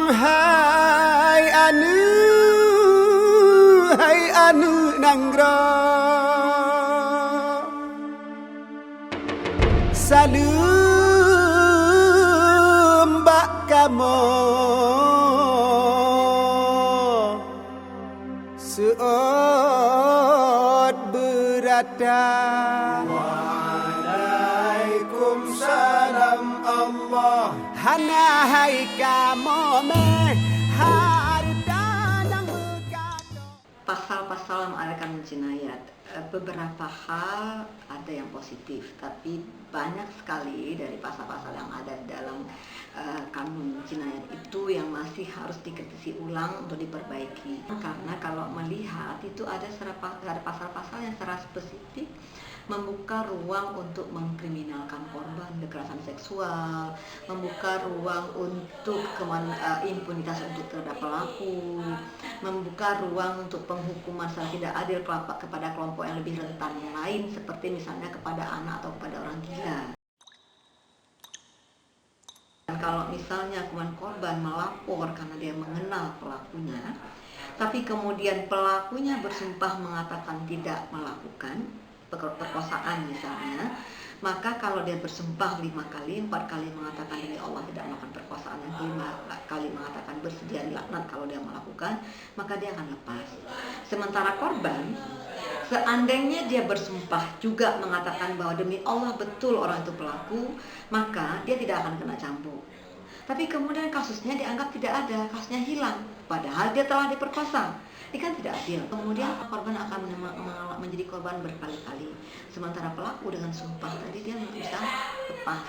Hai anu nanggro Salum bak kamu Suot berada Waalaikumsalam Allah Hana hai kamu meh harta nang berkata. Pasal-pasal yang ada kan jinayat, beberapa hal ada yang positif, tapi banyak sekali dari pasal-pasal yang ada dalam kanun jinayat itu yang masih harus dikritisi ulang untuk diperbaiki. Karena kalau melihat itu ada pasal-pasal yang secara spesifik membuka ruang untuk mengkriminalkan korban kekerasan seksual, membuka ruang untuk impunitas untuk terhadap pelaku, membuka ruang untuk penghukuman secara tidak adil kepada kelompok yang lebih rentan lain, seperti misalnya kepada anak atau kepada orang gila. Dan kalau misalnya korban melapor karena dia mengenal pelakunya, tapi kemudian pelakunya bersumpah mengatakan tidak melakukan perkosaan misalnya, maka kalau dia bersumpah 5 kali, 4 kali mengatakan demi Allah tidak melakukan perkosaan, yang 5 kali mengatakan bersedia dilaknat kalau dia melakukan, maka dia akan lepas. Sementara korban, seandainya dia bersumpah juga mengatakan bahwa demi Allah betul orang itu pelaku, maka dia tidak akan kena cambuk. Tapi kemudian kasusnya dianggap tidak ada, kasusnya hilang, padahal dia telah diperkosa. Ini kan tidak adil. Kemudian korban akan menjadi korban berkali-kali. Sementara pelaku dengan sumpah tadi dia bisa lepas.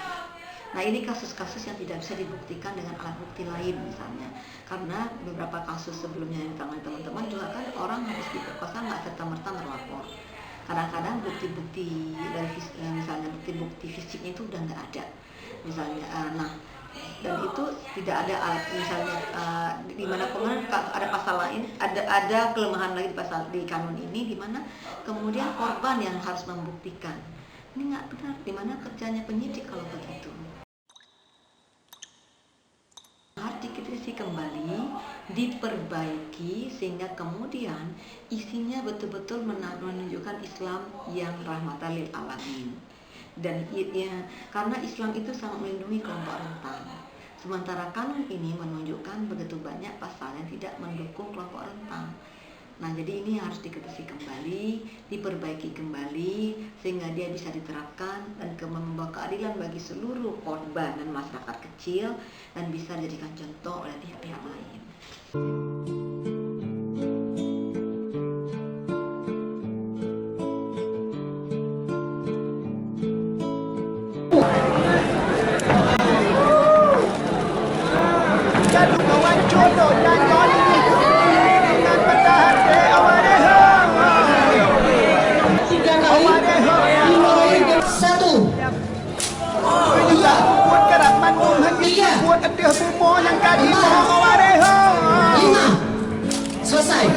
Nah, ini kasus-kasus yang tidak bisa dibuktikan dengan alat bukti lain misalnya. Karena beberapa kasus sebelumnya yang ditangani teman-teman juga kan orang habis diperkosa nggak serta-merta melapor. Kadang-kadang bukti-bukti dari misalnya bukti-bukti fisiknya itu udah nggak ada. Misalnya, dan itu tidak ada alat misalnya di mana kemudian ada pasal lain, ada kelemahan lagi di kanun ini di mana kemudian korban yang harus membuktikan. Ini nggak benar, di mana kerjanya penyidik kalau begitu. Harus dikritisi kembali, diperbaiki sehingga kemudian isinya betul-betul menunjukkan Islam yang rahmatan lil alamin. Dan karena Islam itu sangat melindungi kelompok rentan. Sementara kanun ini menunjukkan begitu banyak pasal yang tidak mendukung kelompok rentan. Nah, jadi ini harus dikritisi kembali, diperbaiki kembali sehingga dia bisa diterapkan dan membawa keadilan bagi seluruh korban dan masyarakat kecil dan bisa dijadikan contoh oleh pihak-pihak lain. Selesai.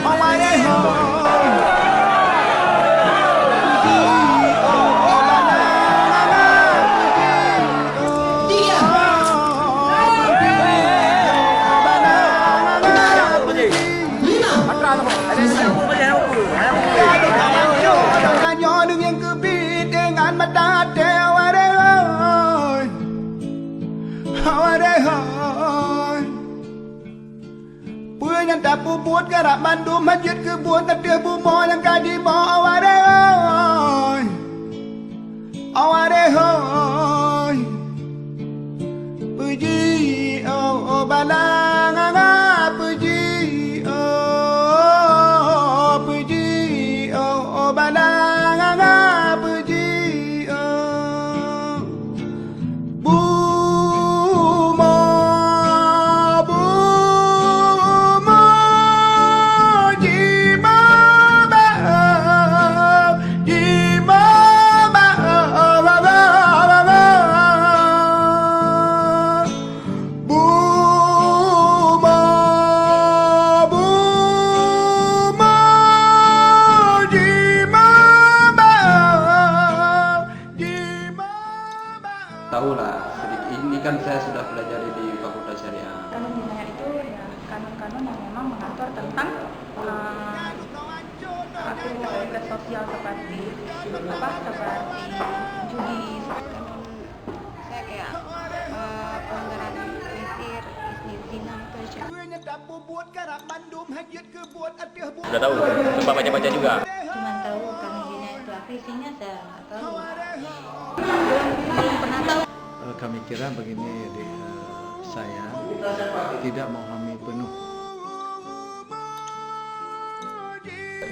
Yang tak buat gerak Bandung masjid kebun tetir bumo yang kaji bawa aware hoy puji oh balang puji oh balang puji Tahu lah sedikit, ini kan saya sudah pelajari di Fakultas Syariah. Kanun jinayat itu kanun-kanun yang memang mengatur tentang aktivitas sosial seperti judi. Saya kayak pelanggaran witir, zina itu aja. Udah tahu, coba baca-baca juga. Cuman tahu kanun zina itu apa isinya, saya nggak tahu. Belum pernah tahu. Kami kira begini, saya tidak memahami penuh.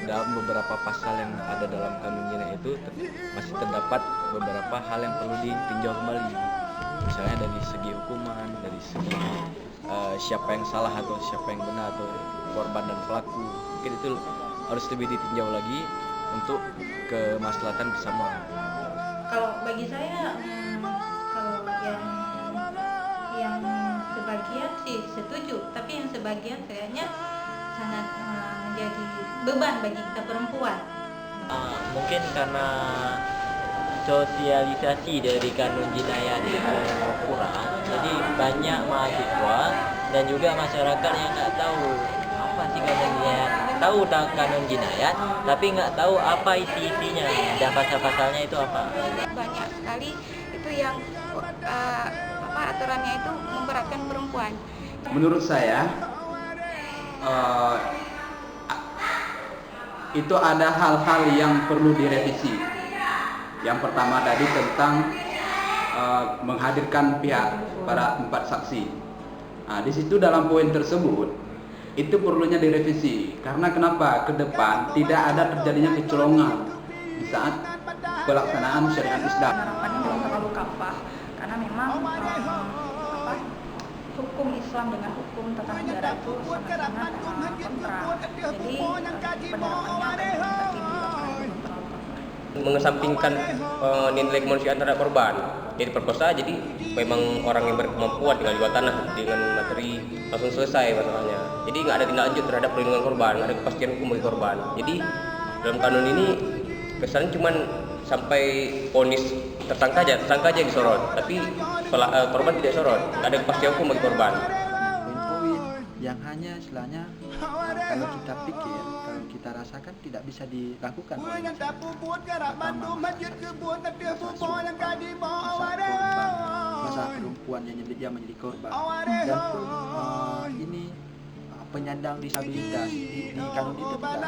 Dalam beberapa pasal yang ada dalam kanun zina itu masih terdapat beberapa hal yang perlu ditinjau kembali. Misalnya dari segi hukuman, dari segi siapa yang salah atau siapa yang benar, atau korban dan pelaku. Mungkin itu harus lebih ditinjau lagi untuk kemaslahatan bersama. Kalau bagi saya, kalau yang sebagian sih setuju, tapi yang sebagian kayaknya sangat menjadi beban bagi kita perempuan. Mungkin karena sosialisasi dari kanun jinayat itu kurang, jadi banyak mahasiswa dan juga masyarakat yang nggak tahu apa sih kanun jinayat. Tahu kanun jinayat, tapi nggak tahu apa isi-isinya dan pasal-pasalnya itu apa. Banyak sekali itu yang aturannya itu memberatkan perempuan. Menurut saya itu ada hal-hal yang perlu direvisi. Yang pertama tadi tentang menghadirkan pihak pada 4 saksi. Nah, di situ dalam poin tersebut itu perlunya direvisi. Karena kenapa? Ke depan tidak ada terjadinya kecolongan di saat pelaksanaan syariat Islam. Harapannya belum terlalu kafah karena memang hukum Islam dengan hukum tata negara itu sangat-sangat kontra. Jadi penerapannya akan Mengesampingkan nilai kemanusiaan terhadap korban. Jadi perkosa, jadi memang orang yang berkemampuan tinggal jual tanah dengan materi langsung selesai masalahnya. Jadi nggak ada tindak lanjut terhadap perlindungan korban, nggak ada kepastian hukum bagi korban. Jadi dalam kanun ini kesannya cuman sampai vonis tersangka aja disorot, tapi korban tidak sorot, nggak ada kepastian hukum bagi korban. Poin-poin yang hanya istilahnya kalau kita pikir, kalau kita rasakan tidak bisa dilakukan oleh masyarakat. Masa perempuan yang menjadi korban, dan pun ini penyandang disabilitas di kanun itu tidak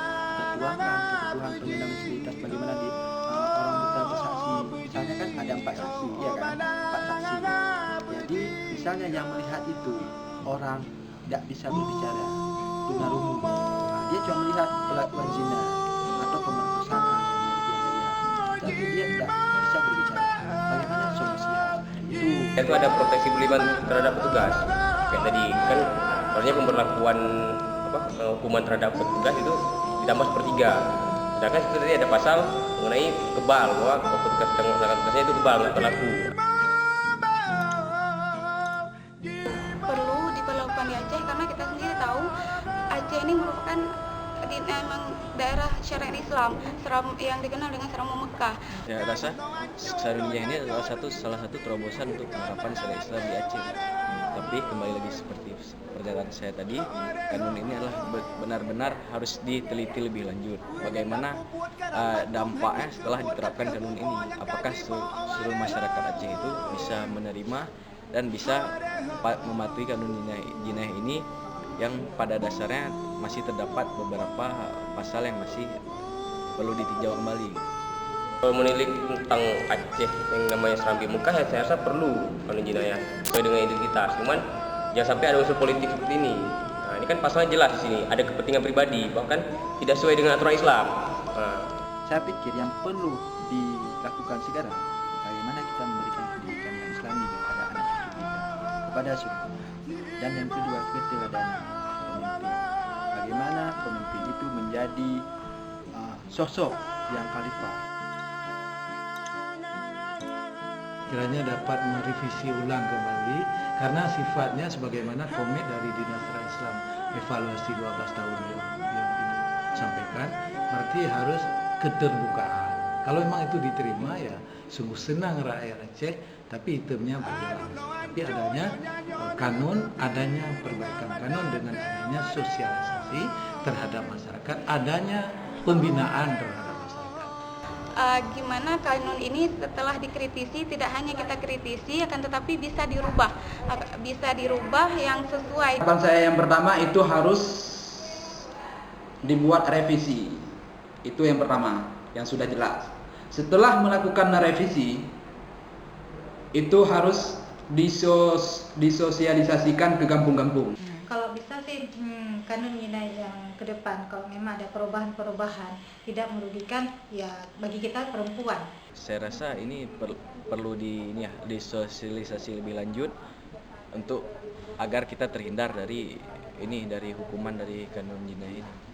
tertuangkan kebutuhan penyandang disabilitas bagaimana di orang buta bersaksi. Misalnya kan ada 4 saksi, ya kan, 4 saksi. Jadi misalnya yang melihat itu orang tidak bisa berbicara tunarungu, dia cuma melihat pelakuan zina atau pemerkosaan tapi dia tidak bisa berbicara. Bagaimana solusinya? Itu ada proteksi berlebihan terhadap petugas. Kayak tadi kan harusnya pemberlakuan hukuman terhadap petugas itu ditambah 1/3. Sedangkan itu tadi ada pasal mengenai kebal, bahwa petugas sedang melaksanakan tugasnya itu kebal, nggak berlaku. Perlu diperlakukan di Aceh karena kita sendiri tahu Aceh ini merupakan emang daerah syariat Islam yang dikenal dengan Seramum Mekah. Ya, rasa kanun jinayat ini adalah salah satu terobosan untuk penerapan syariat Islam di Aceh. Tapi kembali lagi seperti pernyataan saya tadi, kanun ini adalah benar-benar harus diteliti lebih lanjut. Bagaimana dampaknya setelah diterapkan kanun ini? Apakah seluruh masyarakat Aceh itu bisa menerima dan bisa mematuhi kanun jinayat ini yang pada dasarnya masih terdapat beberapa pasal yang masih perlu ditinjau kembali. Kalau menilik tentang Aceh yang namanya Serambi Mekah, ya saya rasa perlu kanun jinayat sesuai dengan identitas. Cuman jangan sampai ada unsur politik seperti ini. Nah, ini kan pasalnya jelas di sini, ada kepentingan pribadi, bahkan tidak sesuai dengan aturan Islam. Saya pikir yang perlu dilakukan sekarang, bagaimana kita memberikan pendidikan yang Islami kepada anak cucu kita, kepada suku. Dan yang kedua, keteladanan pemimpin. Bagaimana pemimpin itu menjadi sosok yang khalifah. Kiranya dapat merevisi ulang kembali karena sifatnya sebagaimana komit dari Dinas Islam evaluasi 12 tahun yang disampaikan, berarti harus keterbukaan. Kalau memang itu diterima, ya sungguh senang rakyat Aceh, tapi itemnya berjalan. seperti adanya kanun, adanya perbaikan kanun dengan adanya sosialisasi terhadap masyarakat, adanya pembinaan terhadap masyarakat. Gimana kanun ini setelah dikritisi, tidak hanya kita kritisi, akan tetapi bisa dirubah yang sesuai. Harapan saya yang pertama itu harus dibuat revisi. Itu yang pertama, yang sudah jelas. Setelah melakukan revisi, itu harus disosialisasikan ke kampung-kampung. Kalau bisa sih kanun nilai yang ke depan, kalau memang ada perubahan-perubahan tidak merugikan ya bagi kita perempuan. Saya rasa ini perlu disosialisasi lebih lanjut untuk agar kita terhindar dari hukuman dari kanun jinayah ini.